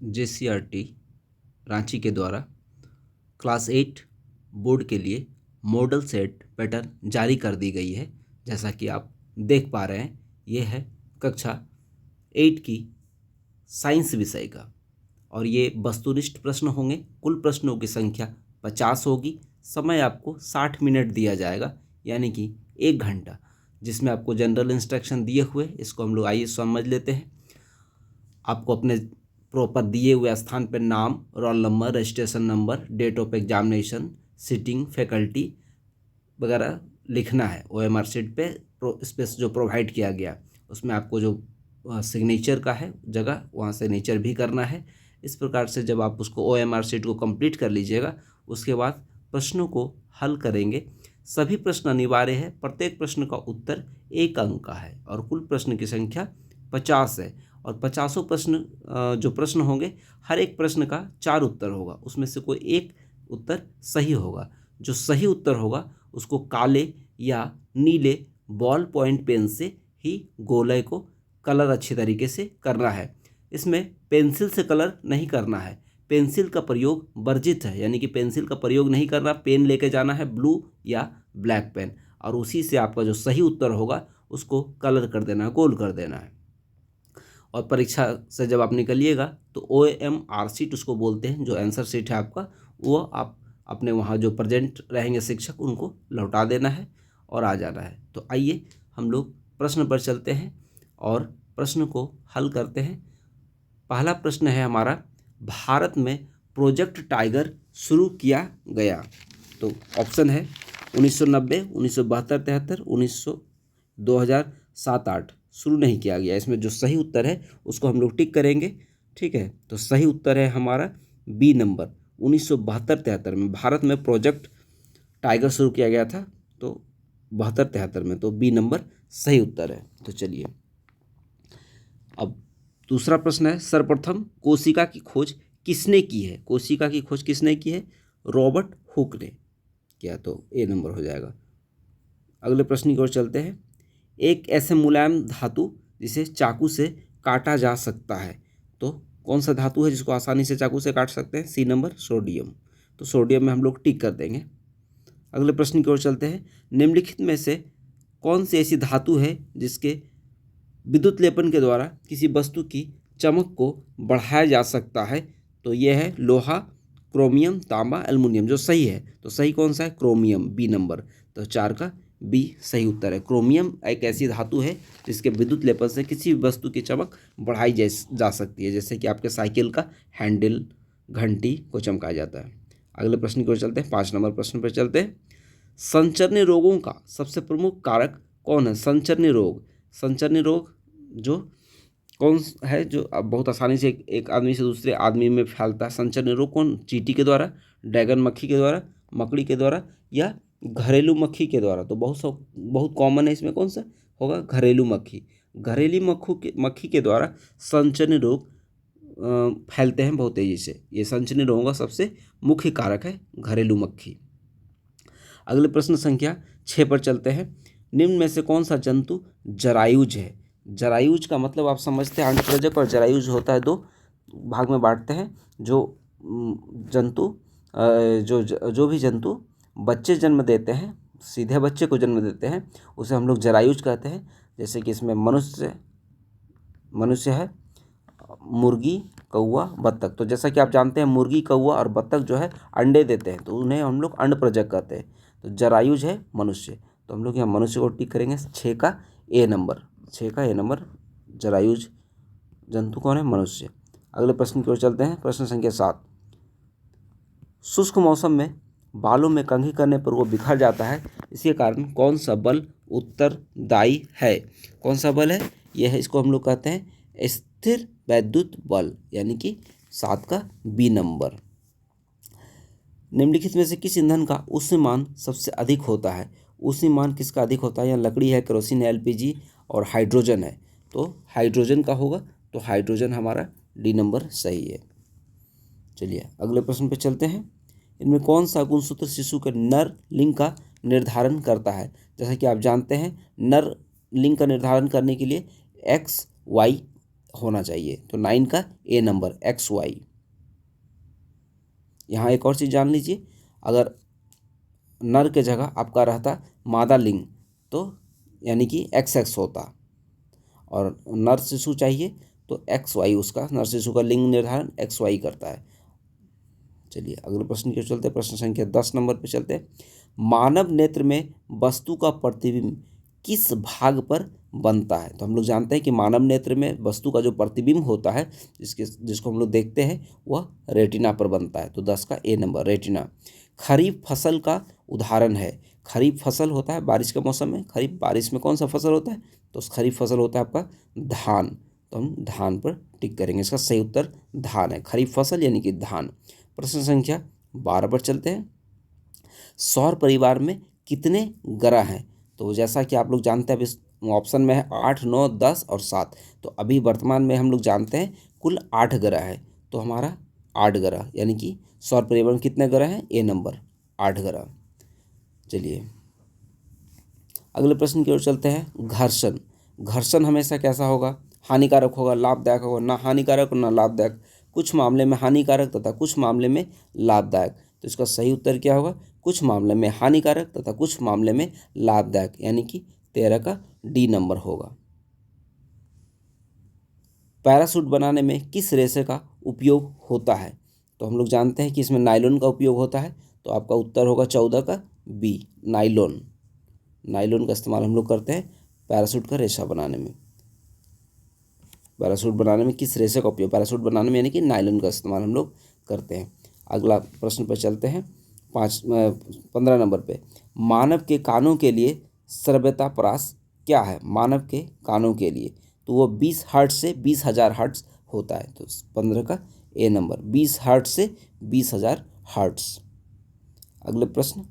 JCRT Ranchi के द्वारा class 8 board के लिए मॉडल सेट पैटर्न जारी कर दी गई है। जैसा कि आप देख पा रहे हैं, ये है कक्षा 8 की साइंस विषय का और ये वस्तुनिष्ठ प्रश्न होंगे। कुल प्रश्नों की संख्या 50 होगी। समय आपको 60 मिनट दिया जाएगा, यानी कि 1 घंटा, जिसमें आपको जनरल इंस्ट्रक्शन दिए हुए, इसको हम लोग आइए समझ लेते हैं। आपको अपने प्रॉपर दिए हुए स्थान पर नाम, roll number, registration number, date of examination, seating, faculty वगैरह लिखना है। OMR शीट पे स्पेस जो प्रोवाइड किया गया उसमें आपको जो सिग्नेचर का है जगह, वहाँ सिग्नेचर भी करना है। इस प्रकार से जब आप उसको OMR शीट को कंप्लीट कर लीजिएगा, उसके बाद प्रश्नों को हल करेंगे। सभी प्रश्न अनिवार्य है। प्रत्येक प्रश्न का उत्तर 1 अंक का है और कुल प्रश्न की संख्या 50 है और 50 प्रश्न जो प्रश्न होंगे, हर एक प्रश्न का 4 उत्तर होगा। उसमें से कोई एक उत्तर सही होगा। जो सही उत्तर होगा उसको काले या नीले बॉल पॉइंट पेन से ही गोले को कलर अच्छी तरीके से करना है। इसमें पेंसिल से कलर नहीं करना है। पेंसिल का प्रयोग वर्जित है, यानी कि पेंसिल का प्रयोग नहीं करना। पेन लेके जाना है, ब्लू या ब्लैक पेन, और उसी से आपका जो सही उत्तर होगा उसको कलर कर देना है, गोल कर देना है। और परीक्षा से जब आप निकलिएगा तो OMR शीट उसको बोलते हैं, जो आंसर शीट है आपका, वो आप अपने वहाँ जो प्रेजेंट रहेंगे शिक्षक, उनको लौटा देना है और आ जाना है। तो आइए हम लोग प्रश्न पर चलते हैं और प्रश्न को हल करते हैं। पहला प्रश्न है हमारा, भारत में प्रोजेक्ट टाइगर शुरू किया गया। तो ऑप्शन है 1990, 1972, 73, 2007-8। शुरू नहीं किया गया। इसमें जो सही उत्तर है उसको हम लोग टिक करेंगे। ठीक है, तो सही उत्तर है हमारा बी नंबर, 1972-73 में भारत में प्रोजेक्ट टाइगर शुरू किया गया था। तो 72-73 में, तो बी नंबर सही उत्तर है। तो चलिए अब दूसरा प्रश्न है, सर्वप्रथम कोशिका की खोज किसने की है? कोशिका की खोज किसने की है? रॉबर्ट हुक ने किया। तो ए नंबर हो जाएगा। अगले प्रश्न की ओर चलते हैं। एक ऐसे मुलायम धातु जिसे चाकू से काटा जा सकता है, तो कौन सा धातु है जिसको आसानी से चाकू से काट सकते हैं? C number, sodium. तो सोडियम में हम लोग टिक कर देंगे। अगले प्रश्न की ओर चलते हैं। निम्नलिखित में से कौन सी ऐसी धातु है जिसके विद्युत लेपन के द्वारा किसी वस्तु की चमक को बढ़ाया जा सकता है? तो यह है लोहा, क्रोमियम, तांबा, एल्युमिनियम। जो सही है, तो सही कौन सा है? Chromium, B number. तो 4 का बी सही उत्तर है। क्रोमियम एक ऐसी धातु है जिसके विद्युत लेपन से किसी भी वस्तु की चमक बढ़ाई जा सकती है, जैसे कि आपके साइकिल का हैंडल, घंटी को चमकाया जाता है। अगले प्रश्न की ओर चलते हैं। 5 नंबर प्रश्न पर चलते हैं। संचरनी रोगों का सबसे प्रमुख कारक कौन है? संचरनी रोग, संचरनी रोग जो कौन है जो अब बहुत आसानी से एक आदमी से दूसरे आदमी में फैलता है? संचरनी रोग कौन? चींटी के द्वारा, ड्रैगन मक्खी के द्वारा, मकड़ी के द्वारा, या घरेलू मक्खी के द्वारा? तो बहुत कॉमन है। इसमें कौन सा होगा? घरेलू मक्खी। घरेलू मक्खी के द्वारा संचरनी रोग फैलते हैं बहुत तेजी से। ये संचरनी रोगों का सबसे मुख्य कारक है घरेलू मक्खी। अगले प्रश्न संख्या 6 पर चलते हैं। निम्न में से कौन सा जंतु जरायुज है? जरायुज का मतलब आप समझते हैं, अंडप्रजक और जरायुज होता है, 2 भाग में बांटते हैं। जो जंतु जो भी जंतु बच्चे जन्म देते हैं, सीधे बच्चे को जन्म देते हैं, उसे हम लोग जरायुज कहते हैं। जैसे कि इसमें मनुष्य है, मुर्गी, कौवा, बत्तख। तो जैसा कि आप जानते हैं, मुर्गी, कौवा और बत्तख जो है अंडे देते हैं, तो उन्हें हम लोग अंडप्रजक कहते हैं। तो जरायुज है मनुष्य, तो हम लोग यहाँ मनुष्य को टिक करेंगे। 6 का ए नंबर, 6 का ए नंबर जरायुज जंतु कौन है? मनुष्य। अगले प्रश्न की ओर चलते हैं। प्रश्न संख्या 7। शुष्क मौसम में बालों में कंघी करने पर वो बिखर जाता है, इसके कारण कौन सा बल उत्तरदायी है? कौन सा बल है? यह है, इसको हम लोग कहते हैं स्थिर वैद्युत बल, यानी कि 7 का बी नंबर। निम्नलिखित में से किस ईंधन का ऊष्मीमान सबसे अधिक होता है? ऊष्मीमान किसका अधिक होता है? यहाँ लकड़ी है, केरोसिन है, LPG और हाइड्रोजन है। तो हाइड्रोजन का होगा, तो हाइड्रोजन हमारा डी नंबर सही है। चलिए अगले प्रश्न पे चलते हैं। इनमें कौन सा गुणसूत्र शिशु के नर लिंग का निर्धारण करता है? जैसा कि आप जानते हैं, नर लिंग का निर्धारण करने के लिए XY होना चाहिए। तो 9 का ए नंबर XY। यहाँ एक और चीज़ जान लीजिए, अगर नर के जगह आपका रहता मादा लिंग तो यानी कि XX होता, और नर शिशु चाहिए तो XY, उसका नर शिशु का लिंग निर्धारण XY करता है। चलिए अगले प्रश्न की ओर चलते हैं। प्रश्न संख्या 10 नंबर पे चलते हैं। मानव नेत्र में वस्तु का प्रतिबिंब किस भाग पर बनता है? तो हम लोग जानते हैं कि मानव नेत्र में वस्तु का जो प्रतिबिंब होता है, जिसको हम लोग देखते हैं, वह रेटिना पर बनता है। तो 10 का ए नंबर रेटिना। खरीफ फसल का उदाहरण है। खरीफ फसल होता है बारिश के मौसम में। खरीफ बारिश में कौन सा फसल होता है? तो खरीफ फसल होता है आपका धान। तो हम धान पर टिक करेंगे। इसका सही उत्तर धान है। खरीफ फसल यानी कि धान। प्रश्न संख्या 12 पर चलते हैं। सौर परिवार में कितने ग्रह हैं? तो जैसा कि आप लोग जानते हैं, अब ऑप्शन में है 8, 9, 10 और 7। तो अभी वर्तमान में हम लोग जानते हैं कुल 8 ग्रह है। तो हमारा 8 ग्रह, यानी कि सौर परिवार में कितने ग्रह हैं? ए नंबर 8 ग्रह। चलिए अगले प्रश्न की ओर चलते हैं। घर्षण। घर्षण हमेशा कैसा होगा? हानिकारक होगा, लाभदायक होगा? ना हानिकारक और ना लाभदायक। कुछ मामले में हानिकारक तथा कुछ मामले में लाभदायक। तो इसका सही उत्तर क्या होगा? कुछ मामले में हानिकारक तथा कुछ मामले में लाभदायक, यानी कि 13 का डी नंबर होगा। पैराशूट बनाने में किस रेशे का उपयोग होता है? तो हम लोग जानते हैं कि इसमें नायलॉन का उपयोग होता है। तो आपका उत्तर होगा 14 का बी नायलॉन। नायलॉन का इस्तेमाल हम लोग करते हैं पैराशूट का रेशा बनाने में। पैराशूट बनाने में किस रेशे का उपयोग? पैराशूट बनाने में यानी कि नायलॉन का इस्तेमाल हम लोग करते हैं। अगला प्रश्न पर चलते हैं। 15 नंबर पे। मानव के कानों के लिए श्रव्यतापरास क्या है? मानव के कानों के लिए तो वो 20 हर्ट्ज से 20,000 हर्ट्ज होता है। तो 15 का ए नंबर 20 हर्ट्ज से 20,000 हर्ट्ज। अगले प्रश्न।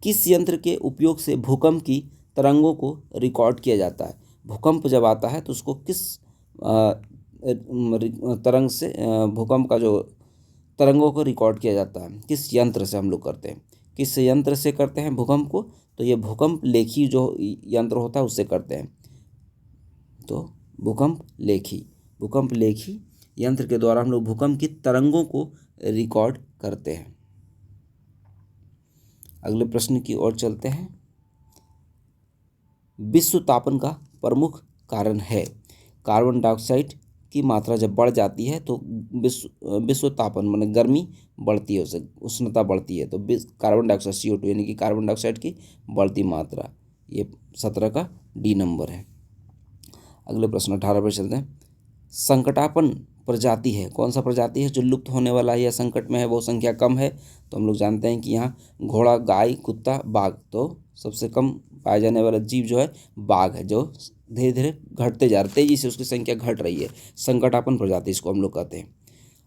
किस यंत्र के उपयोग से भूकंप की तरंगों को रिकॉर्ड किया जाता है? भूकंप जब आता है तो उसको किस तरंग से, भूकंप का जो तरंगों को रिकॉर्ड किया जाता है, किस यंत्र से हम लोग करते हैं? किस यंत्र से करते हैं भूकंप को? तो ये भूकंप लेखी जो यंत्र होता है उससे करते हैं। तो भूकंप लेखी यंत्र के द्वारा हम लोग भूकंप की तरंगों को रिकॉर्ड करते हैं। अगले प्रश्न की ओर चलते हैं। विश्व तापन का प्रमुख कारण है। कार्बन डाइऑक्साइड की मात्रा जब बढ़ जाती है तो विश्व तापन माने गर्मी बढ़ती है, उससे उष्णता बढ़ती है। तो कार्बन डाइऑक्साइड CO2 यानी कि कार्बन डाइऑक्साइड की बढ़ती मात्रा, ये 17 का डी नंबर है। अगले प्रश्न 18 पर चलते हैं। संकटापन्न प्रजाति है, कौन सा प्रजाति है जो लुप्त होने वाला है या संकट में है? वो संख्या कम है। तो हम लोग जानते हैं कि यहाँ घोड़ा, गाय, कुत्ता, बाघ। तो सबसे कम पाया जाने वाला जीव जो है बाघ है, जो धीरे धीरे घटते जा रहे, तेजी से उसकी संख्या घट रही है। संकटापन्न प्रजाति इसको हम लोग कहते हैं।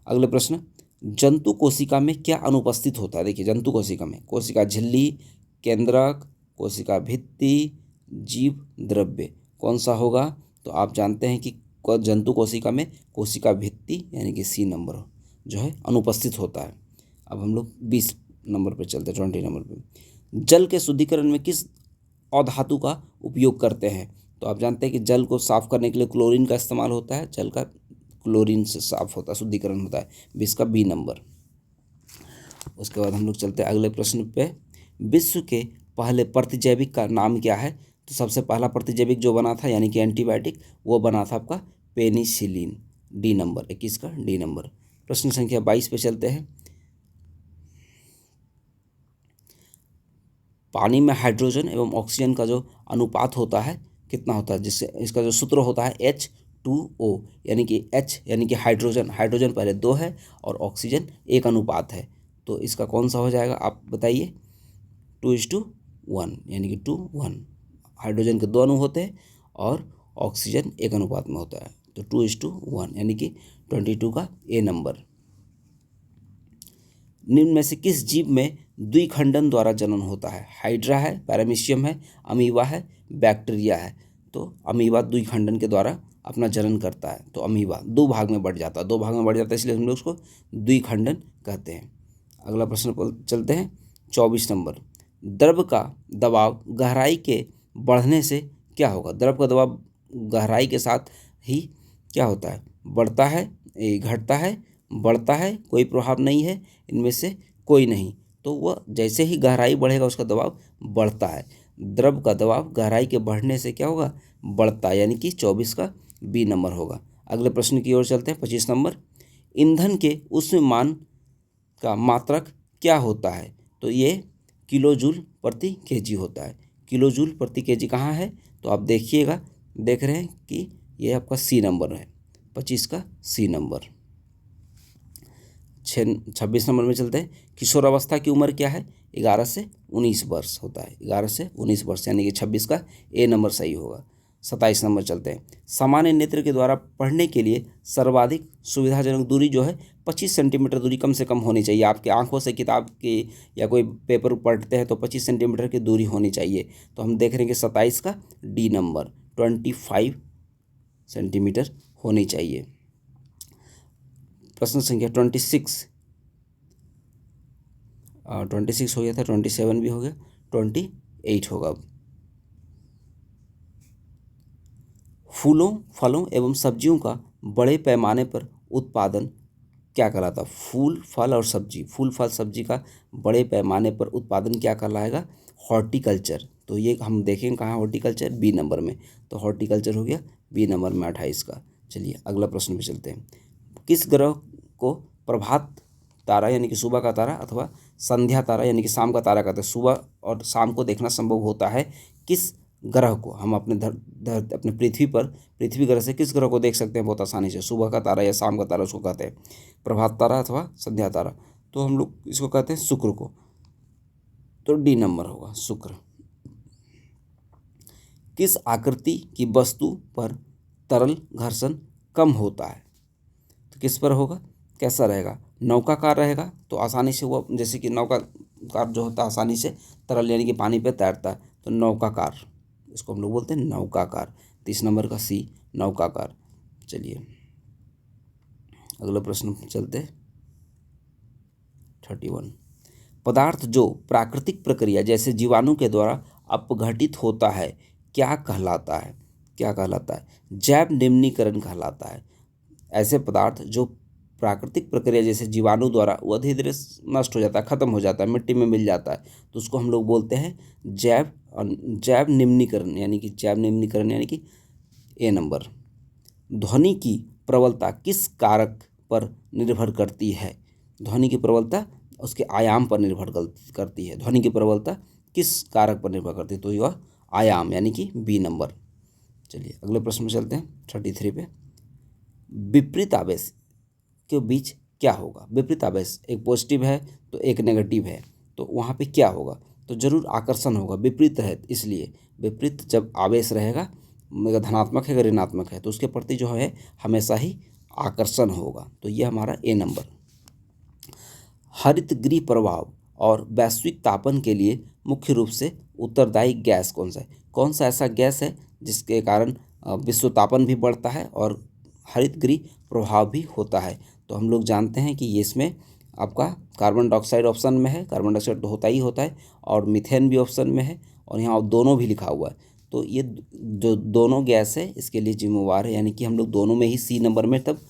अगले प्रश्न। जंतु कोशिका में क्या अनुपस्थित होता है? देखिए जंतु कोशिका में कोशिका झिल्ली, केंद्रक, कोशिका भित्ति, जीव द्रव्य, कौन सा होगा? तो आप जानते हैं कि जंतु कोशिका में कोशिका भित्ति यानी कि C नंबर जो है अनुपस्थित होता है। अब हम लोग 20 नंबर पर चलते हैं, 20 नंबर पे। जल के शुद्धिकरण में किस अधातु का उपयोग करते हैं? तो आप जानते हैं कि जल को साफ करने के लिए क्लोरीन का इस्तेमाल होता है। जल का क्लोरीन से साफ होता है, शुद्धिकरण होता है। 20 का बी नंबर। उसके बाद हम लोग चलते हैं अगले प्रश्न पे। विश्व के पहले प्रतिजैविक का नाम क्या है? तो सबसे पहला प्रतिजैविक जो बना था यानी कि एंटीबायोटिक, वो बना था आपका पेनिसिलिन। डी नंबर 21 का डी नंबर। प्रश्न संख्या 22 पे चलते हैं। पानी में हाइड्रोजन एवं ऑक्सीजन का जो अनुपात होता है कितना होता है? जिससे इसका जो सूत्र होता है H2O, यानी कि H यानी कि हाइड्रोजन पहले 2 है और ऑक्सीजन 1 अनुपात है। तो इसका कौन सा हो जाएगा आप बताइए? 2:1 यानी कि 2:1। हाइड्रोजन के 2 अणु होते हैं और ऑक्सीजन 1 अनुपात में होता है। तो 2:1 यानी कि 22 का ए नंबर। निम्न में से किस जीव में द्विखंडन द्वारा जनन होता है? हाइड्रा है, पैरामीशियम है, अमीबा है, बैक्टीरिया है। तो अमीबा द्विखंडन के द्वारा अपना जनन करता है। तो अमीबा 2 भाग में बढ़ जाता है, इसलिए हम लोग उसको द्विखंडन कहते हैं। अगला प्रश्न पर चलते हैं 24 नंबर। द्रव का दबाव गहराई के बढ़ने से क्या होगा? द्रव का दबाव गहराई के साथ ही क्या होता है, बढ़ता है, घटता है, बढ़ता है, कोई प्रभाव नहीं है, इनमें से कोई नहीं। तो वह जैसे ही गहराई बढ़ेगा उसका दबाव बढ़ता है। द्रव का दबाव गहराई के बढ़ने से क्या होगा, बढ़ता है, यानी कि 24 का बी नंबर होगा। अगले प्रश्न की ओर चलते हैं, 25 नंबर। ईंधन के उष्ण मान का मात्रक क्या होता है? तो ये किलो जूल प्रति केजी होता है। किलो जूल प्रति केजी कहाँ है? तो आप देखिएगा, देख रहे हैं कि ये आपका सी नंबर है, 25 का सी नंबर। 26 नंबर में चलते हैं। किशोरावस्था की उम्र क्या है? 11 से 19 वर्ष होता है, 11 से 19 वर्ष, यानी कि 26 का ए नंबर सही होगा। 27 नंबर चलते हैं। सामान्य नेत्र के द्वारा पढ़ने के लिए सर्वाधिक सुविधाजनक दूरी जो है 25 सेंटीमीटर दूरी कम से कम होनी चाहिए। आपके आंखों से किताब की या कोई पेपर पढ़ते हैं तो 25 सेंटीमीटर की दूरी होनी चाहिए। तो हम देख रहे हैं कि 27 का डी नंबर 25 सेंटीमीटर होनी चाहिए। प्रश्न संख्या 26 हो गया था, 27 भी हो गया, 28 होगा अब। फूलों, फलों एवं सब्जियों का बड़े पैमाने पर उत्पादन क्या कहलाता है? फूल, फल और सब्जी, फूल, फल, सब्जी का बड़े पैमाने पर उत्पादन क्या कहलाएगा? हॉर्टिकल्चर। तो ये हम देखेंगे कहाँ हॉर्टिकल्चर, बी नंबर में। तो हॉर्टिकल्चर हो गया बी नंबर में 28 का। चलिए अगला प्रश्न पे चलते हैं। किस ग्रह को प्रभात तारा यानी कि सुबह का तारा अथवा संध्या तारा यानी कि शाम का तारा कहते हैं? सुबह और शाम को देखना संभव होता है। किस ग्रह को हम अपने अपने पृथ्वी ग्रह से किस ग्रह को देख सकते हैं बहुत आसानी से? सुबह का तारा या शाम का तारा उसको कहते हैं प्रभात तारा अथवा संध्या तारा। तो हम लोग इसको कहते हैं शुक्र को। तो डी नंबर होगा शुक्र। किस आकृति की वस्तु पर तरल घर्षण कम होता है? तो किस पर होगा, कैसा रहेगा? नौकाकार रहेगा तो आसानी से वो, जैसे कि नौकाकार जो होता है आसानी से तरल यानी कि पानी पे तैरता है, तो नौकाकार, इसको हम लोग बोलते हैं नौकाकार। 30 नंबर का सी नौकाकार। चलिए अगला प्रश्न चलते 31। पदार्थ जो प्राकृतिक प्रक्रिया जैसे जीवाणु के द्वारा अपघटित होता है क्या कहलाता है? क्या कहलाता है? जैव निम्नीकरण कहलाता है। ऐसे पदार्थ जो प्राकृतिक प्रक्रिया जैसे जीवाणु द्वारा वो धीरे धीरे नष्ट हो जाता है, खत्म हो जाता है, मिट्टी में मिल जाता है, तो उसको हम लोग बोलते हैं जैव निम्नीकरण, यानी कि जैव निम्नीकरण यानी कि ए नंबर। ध्वनि की प्रबलता किस कारक पर निर्भर करती है? ध्वनि की प्रबलता उसके आयाम पर निर्भर करती है। ध्वनि की प्रबलता किस कारक पर निर्भर करती है? तो यह आयाम यानी कि बी नंबर। चलिए अगले प्रश्न में चलते हैं 33 पे। विपरीत आवेश के बीच क्या होगा? विपरीत आवेश एक पॉजिटिव है तो एक नेगेटिव है, तो वहाँ पे क्या होगा? तो जरूर आकर्षण होगा, विपरीत है इसलिए। विपरीत जब आवेश रहेगा, अगर धनात्मक है अगर ऋणात्मक है, तो उसके प्रति जो है हमेशा ही आकर्षण होगा। तो यह हमारा ए नंबर। हरित गृह प्रभाव और वैश्विक तापन के लिए मुख्य रूप से उत्तरदायी गैस कौन सा है? कौन सा ऐसा गैस है जिसके कारण विश्व तापन भी बढ़ता है और हरित गृह प्रभाव भी होता है? तो हम लोग जानते हैं कि ये इसमें आपका कार्बन डाइऑक्साइड ऑप्शन में है, कार्बन डाइऑक्साइड तो होता ही होता है, और मीथेन भी ऑप्शन में है, और यहाँ दोनों भी लिखा हुआ है। तो ये जो दोनों गैस है इसके लिए जिम्मेवार है, यानी कि हम लोग दोनों में ही सी नंबर में तब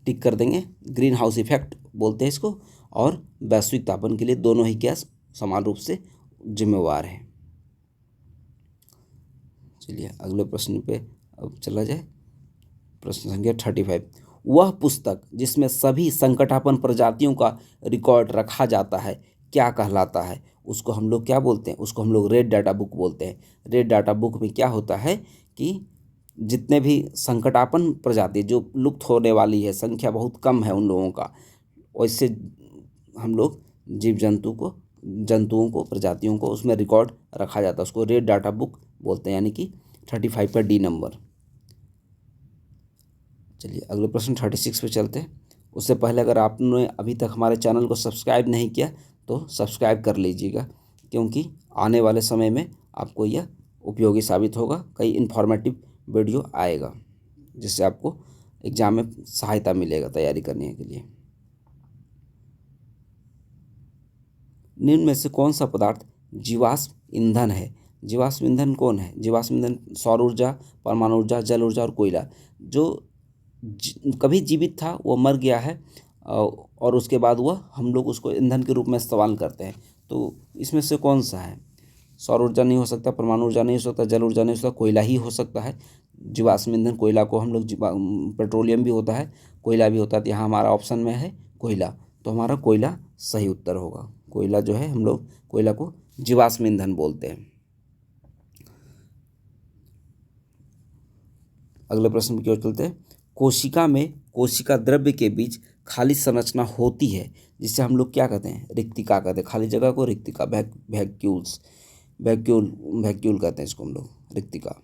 टिक कर देंगे। ग्रीन हाउस इफेक्ट बोलते हैं इसको, और वैश्विक तापन के लिए दोनों ही गैस समान रूप से जिम्मेवार है। चलिए अगले प्रश्न पे अब चला जाए। प्रश्न संख्या 35। वह पुस्तक जिसमें सभी संकटापन्न प्रजातियों का रिकॉर्ड रखा जाता है क्या कहलाता है? उसको हम लोग क्या बोलते हैं? उसको हम लोग रेड डाटा बुक बोलते हैं। रेड डाटा बुक में क्या होता है कि जितने भी संकटापन्न प्रजाति जो लुप्त होने वाली है, संख्या बहुत कम है उन लोगों का, वैसे हम लोग जंतुओं को प्रजातियों को उसमें रिकॉर्ड रखा जाता है, उसको रेड डाटा बुक बोलते हैं, यानी कि 35 का डी नंबर। चलिए अगले प्रश्न 36 पे चलते हैं। उससे पहले अगर आपने अभी तक हमारे चैनल को सब्सक्राइब नहीं किया तो सब्सक्राइब कर लीजिएगा, क्योंकि आने वाले समय में आपको यह उपयोगी साबित होगा। कई इन्फॉर्मेटिव वीडियो आएगा जिससे आपको एग्ज़ाम में सहायता मिलेगा तैयारी करने के लिए। निम्न में से कौन सा पदार्थ जीवाश्म ईंधन है? जीवाश्म ईंधन कौन है? जीवाश्म ईंधन सौर ऊर्जा, परमाणु ऊर्जा, जल ऊर्जा और कोयला। जो कभी जीवित था वो मर गया है और उसके बाद वह हम लोग उसको ईंधन के रूप में इस्तेमाल करते हैं। तो इसमें से कौन सा है? सौर ऊर्जा नहीं हो सकता, परमाणु ऊर्जा नहीं हो सकता, जल ऊर्जा नहीं हो सकता, कोयला ही हो सकता है। जीवाश्म ईंधन कोयला को हम लोग पेट्रोलियम भी होता है, कोयला भी होता है, तो यहाँ हमारा ऑप्शन में है कोयला। तो हमारा कोयला सही उत्तर होगा। कोयला जो है हम लोग कोयला को जीवाश्म ईंधन बोलते हैं। अगले प्रश्न की ओर चलते हैं। कोशिका में कोशिका द्रव्य के बीच खाली संरचना होती है जिसे हम लोग क्या कहते हैं? रिक्तिका कहते हैं। खाली जगह को रिक्तिका, वैक्यूल्स, वैक्यूल कहते हैं इसको हम लोग, रिक्तिका।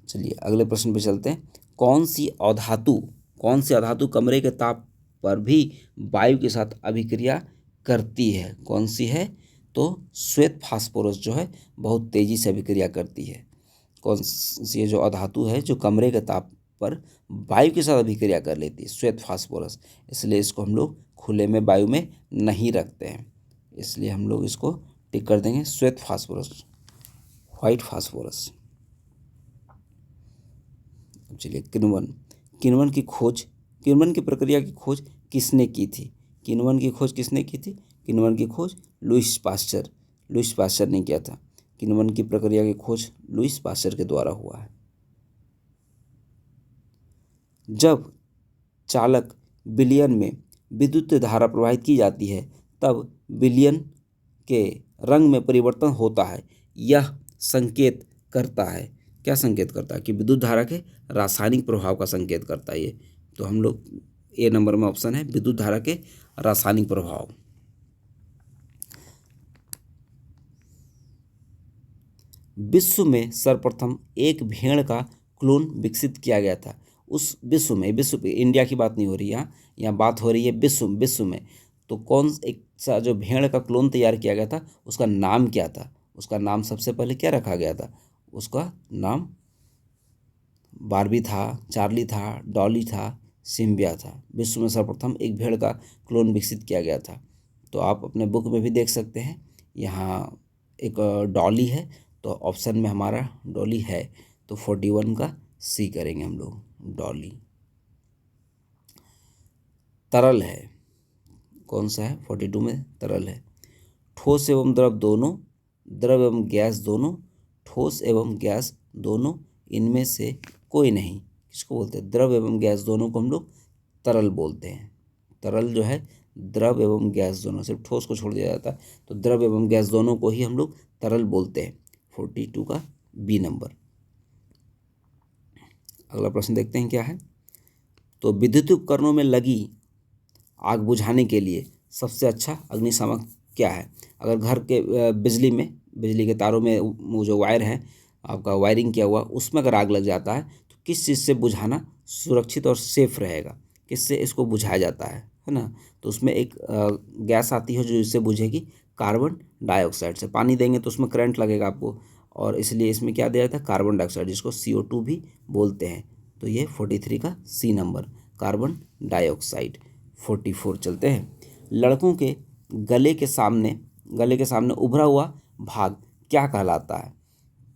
चलिए अगले प्रश्न पे चलते हैं। कौन सी अधातु कमरे के ताप पर भी वायु के साथ अभिक्रिया करती है? कौन सी है? तो श्वेत फास्फोरस जो है बहुत तेजी से अभिक्रिया करती है। कौन सी जो अधातु है जो कमरे के ताप पर वायु के साथ अभिक्रिया कर लेती है? श्वेत फास्फोरस। इसलिए इसको हम लोग खुले में वायु में नहीं रखते हैं, इसलिए हम लोग इसको टिक कर देंगे श्वेत फास्फोरस, व्हाइट फास्फोरस। चलिए किण्वन की प्रक्रिया की खोज किसने की थी? किण्वन की खोज किसने की थी? किण्वन की खोज लुईस पास्चर ने किया था। किण्वन की प्रक्रिया की खोज लुईस पास्चर के द्वारा हुआ है। जब चालक विलयन में विद्युत धारा प्रवाहित की जाती है तब विलयन के रंग में परिवर्तन होता है। यह संकेत करता है, क्या संकेत करता है? कि विद्युत धारा के रासायनिक प्रभाव का संकेत करता है ये। तो हम लोग ए नंबर में ऑप्शन है विद्युत धारा के रासायनिक प्रभाव। विश्व में सर्वप्रथम एक भेड़ का क्लोन विकसित किया गया था। उस विश्व इंडिया की बात नहीं हो रही, यहाँ बात हो रही है विश्व में। तो कौन एक सा जो भेड़ का क्लोन तैयार किया गया था उसका नाम क्या था? उसका नाम सबसे पहले क्या रखा गया था? उसका नाम बारबी था, चार्ली था, डॉली था, सिम्बिया था। विश्व में सर्वप्रथम एक भेड़ का क्लोन विकसित किया गया था। तो आप अपने बुक में भी देख सकते हैं, यहाँ एक डॉली है, तो ऑप्शन में हमारा डॉली है, तो 41 का सी करेंगे हम लोग, डॉली। तरल है, कौन सा है? 42 में तरल है। ठोस एवं द्रव दोनों, द्रव एवं गैस दोनों, ठोस एवं गैस दोनों, इनमें से कोई नहीं, किसको बोलते हैं? द्रव एवं गैस दोनों को हम लोग तरल बोलते हैं। तरल जो है द्रव एवं गैस दोनों, सिर्फ ठोस को छोड़ दिया जाता है, तो द्रव एवं गैस दोनों को ही हम लोग तरल बोलते हैं। 42 का बी नंबर। अगला प्रश्न देखते हैं क्या है। तो विद्युत उपकरणों में लगी आग बुझाने के लिए सबसे अच्छा अग्निशामक क्या है? अगर घर के बिजली के तारों में वो जो वायर है आपका वायरिंग किया हुआ, उसमें अगर आग लग जाता है तो किस चीज़ से बुझाना सुरक्षित और सेफ रहेगा? किससे इसको बुझाया जाता है ना? तो उसमें एक गैस आती है जो इससे बुझेगी, कार्बन डाइऑक्साइड से। पानी देंगे तो उसमें करंट लगेगा आपको, और इसलिए इसमें क्या दिया जाता है? कार्बन डाइऑक्साइड, जिसको CO2 भी बोलते हैं। तो ये 43 का सी नंबर, कार्बन डाइऑक्साइड। 44 चलते हैं। लड़कों के गले के सामने उभरा हुआ भाग क्या कहलाता है?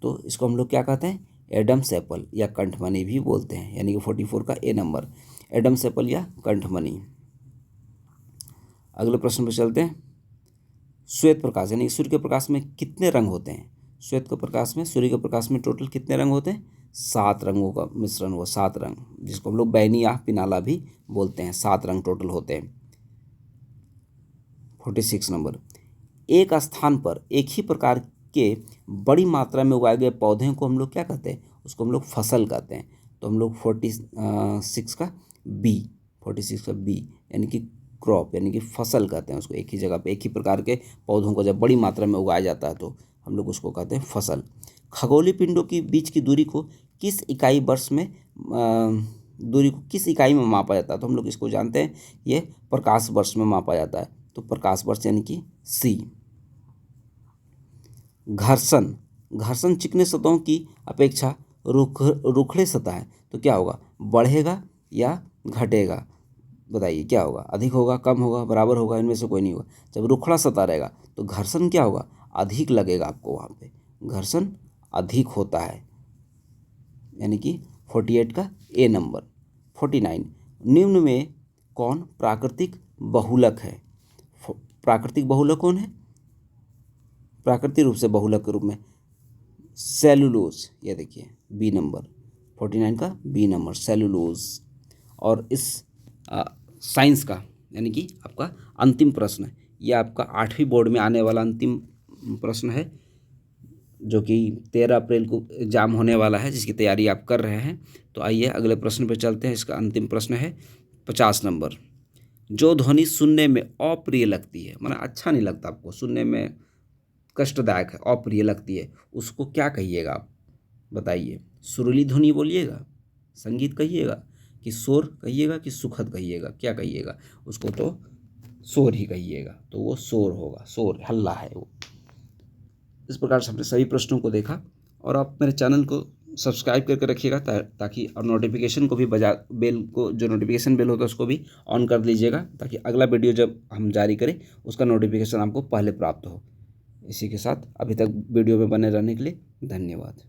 तो इसको हम लोग क्या कहते हैं? एडम्स एप्पल या कंठमणि भी बोलते हैं, यानी कि 44 का ए नंबर, एडम्स एप्पल या कंठमणि। अगले प्रश्न पर चलते हैं। श्वेत प्रकाश यानी सूर्य के प्रकाश में कितने रंग होते हैं? सूर्य के प्रकाश में टोटल कितने रंग होते हैं? 7 रंगों का मिश्रण हुआ, 7 रंग, जिसको हम लोग बैनी या पिनाला भी बोलते हैं। 7 रंग टोटल होते हैं। 46 नंबर। एक स्थान पर एक ही प्रकार के बड़ी मात्रा में उगाए गए पौधे को हम लोग क्या कहते हैं? उसको हम लोग फसल कहते हैं। तो हम लोग 46 का बी यानी कि क्रॉप, यानी कि फसल कहते हैं उसको। एक ही जगह पे एक ही प्रकार के पौधों को जब बड़ी मात्रा में उगाया जाता है तो हम लोग उसको कहते हैं फसल। खगोलीय पिंडों के बीच की दूरी को किस इकाई में मापा जाता है? तो हम लोग इसको जानते हैं, ये प्रकाश वर्ष में मापा जाता है। तो प्रकाश वर्ष यानी कि सी। घर्षण चिकने सतहों की अपेक्षा रुखड़े सतह है तो क्या होगा? बढ़ेगा या घटेगा? बताइए क्या होगा? अधिक होगा, कम होगा, बराबर होगा? इनमें से कोई नहीं होगा। जब रुखड़ा सतह रहेगा तो घर्षण क्या होगा? अधिक लगेगा आपको, वहाँ पे घर्षण अधिक होता है, यानी कि 48 का ए नंबर। 49, निम्न में कौन प्राकृतिक बहुलक है? प्राकृतिक बहुलक कौन है? प्राकृतिक रूप से बहुलक के रूप में सेलुलोज, ये देखिए बी नंबर, 49 का बी नंबर सेलुलोज। और इस साइंस का यानी कि आपका अंतिम प्रश्न है, यह आपका 8वीं बोर्ड में आने वाला अंतिम प्रश्न है, जो कि 13 अप्रैल को एग्जाम होने वाला है, जिसकी तैयारी आप कर रहे हैं। तो आइए अगले प्रश्न पर चलते हैं। इसका अंतिम प्रश्न है 50 नंबर। जो ध्वनि सुनने में अप्रिय लगती है, माना अच्छा नहीं लगता आपको, सुनने में कष्टदायक है, अप्रिय लगती है, उसको क्या कहिएगा आप? बताइए। सुरीली ध्वनि बोलिएगा, संगीत कहिएगा, कि शोर कहिएगा, कि सुखद कहिएगा, क्या कहिएगा? उसको तो शोर ही कहिएगा, तो वो शोर होगा, शोर हल्ला है वो। इस प्रकार से हमने सभी प्रश्नों को देखा, और आप मेरे चैनल को सब्सक्राइब करके रखिएगा ताकि, और नोटिफिकेशन को भी बेल को, जो नोटिफिकेशन बेल होता है उसको भी ऑन कर लीजिएगा, ताकि अगला वीडियो जब हम जारी करें उसका नोटिफिकेशन आपको पहले प्राप्त हो। इसी के साथ अभी तक वीडियो में बने रहने के लिए धन्यवाद।